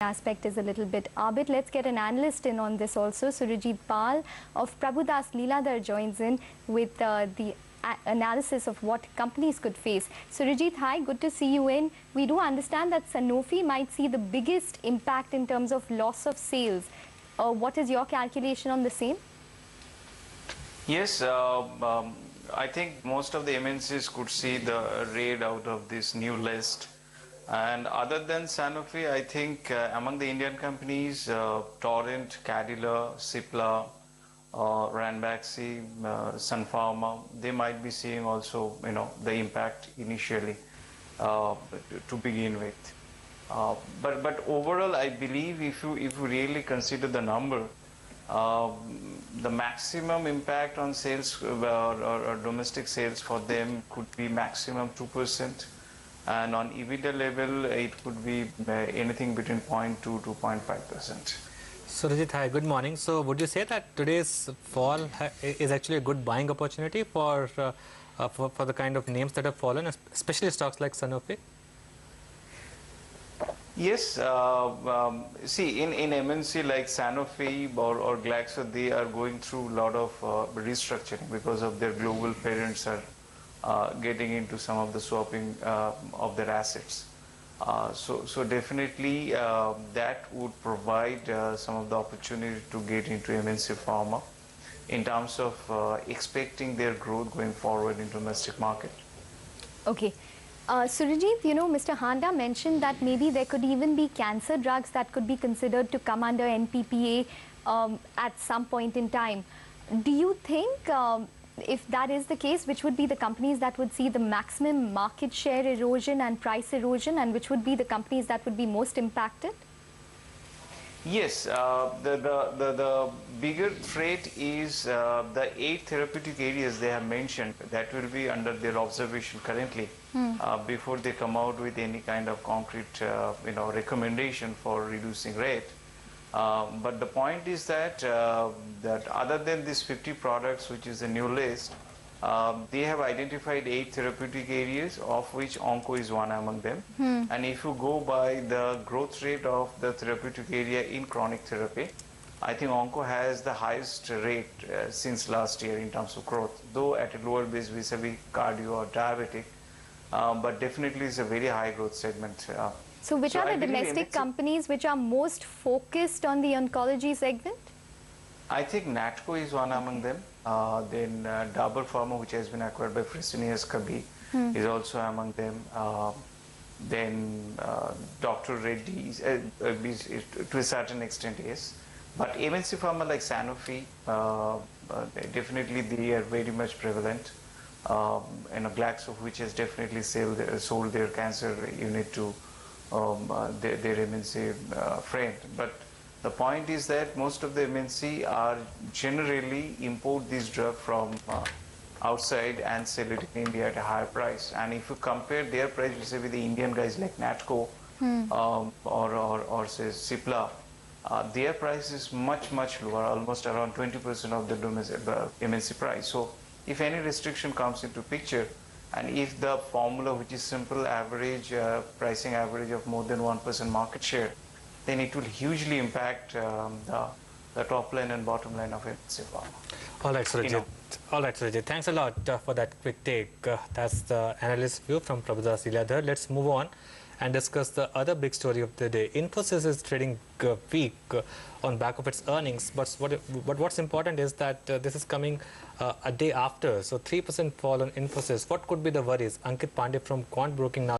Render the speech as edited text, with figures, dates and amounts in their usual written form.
aspect is a little bit arbit. Let's get an analyst in on this also. Surajit Pal of Prabhudas Leeladhar joins in with the analysis of what companies could face. Surajit, hi, good to see you in. We do understand that Sanofi might see the biggest impact in terms of loss of sales. What is your calculation on the same? Yes, I think most of the MNCs could see the raid out of this new list. And other than Sanofi, I think among the Indian companies, Torrent, Cadila, Cipla, Ranbaxy, Sun Pharma, they might be seeing also, the impact initially to begin with. But overall, I believe if you really consider the number, the maximum impact on sales or domestic sales for them could be maximum 2%. And on EBITDA level, it could be anything between 0.2 to 0.5%. Surajit, hi, good morning. So would you say that today's fall is actually a good buying opportunity for the kind of names that have fallen, especially stocks like Sanofi? Yes, see, in MNC like Sanofi or Glaxo, they are going through a lot of restructuring because of their global parents are getting into some of the swapping of their assets. So definitely that would provide some of the opportunity to get into MNC Pharma in terms of expecting their growth going forward in domestic market. Okay. Surajit, Mr. Handa mentioned that maybe there could even be cancer drugs that could be considered to come under NPPA at some point in time. Do you think if that is the case, which would be the companies that would see the maximum market share erosion and price erosion, and which would be the companies that would be most impacted? Yes, the bigger threat is the 8 therapeutic areas they have mentioned that will be under their observation currently before they come out with any kind of concrete recommendation for reducing rate. But the point is that that other than these 50 products, which is a new list, they have identified 8 therapeutic areas, of which onco is one among them. And if you go by the growth rate of the therapeutic area in chronic therapy, I think onco has the highest rate since last year in terms of growth, though at a lower base vis-a-vis cardio or diabetic, but definitely is a very high growth segment. So which are the domestic companies which are most focused on the oncology segment? I think Natco is one among them. Then Dabur Pharma, which has been acquired by Fresenius Kabi, is also among them. Then Dr. Reddy, to a certain extent, yes. But MNC Pharma like Sanofi, definitely they are very much prevalent. Glaxo, which has definitely sold their cancer unit to their MNC friend. But the point is that most of the MNC are generally import this drug from outside and sell it in India at a higher price. And if you compare their price with the Indian guys like Natco or say Cipla, their price is much lower, almost around 20% of the domestic MNC price. So if any restriction comes into picture, and if the formula, which is simple average pricing average of more than 1% market share, then it will hugely impact the top line and bottom line of MNC Pharma. All right, Surajit. All right, Surajit. Thanks a lot for that quick take. That's the analyst view from Prabhudas Leeladhar. Let's move on and discuss the other big story of the day. Infosys is trading weak on back of its earnings, but what's important is that this is coming a day after. So 3% fall on Infosys. What could be the worries? Ankit Pandey from Quant Broking now.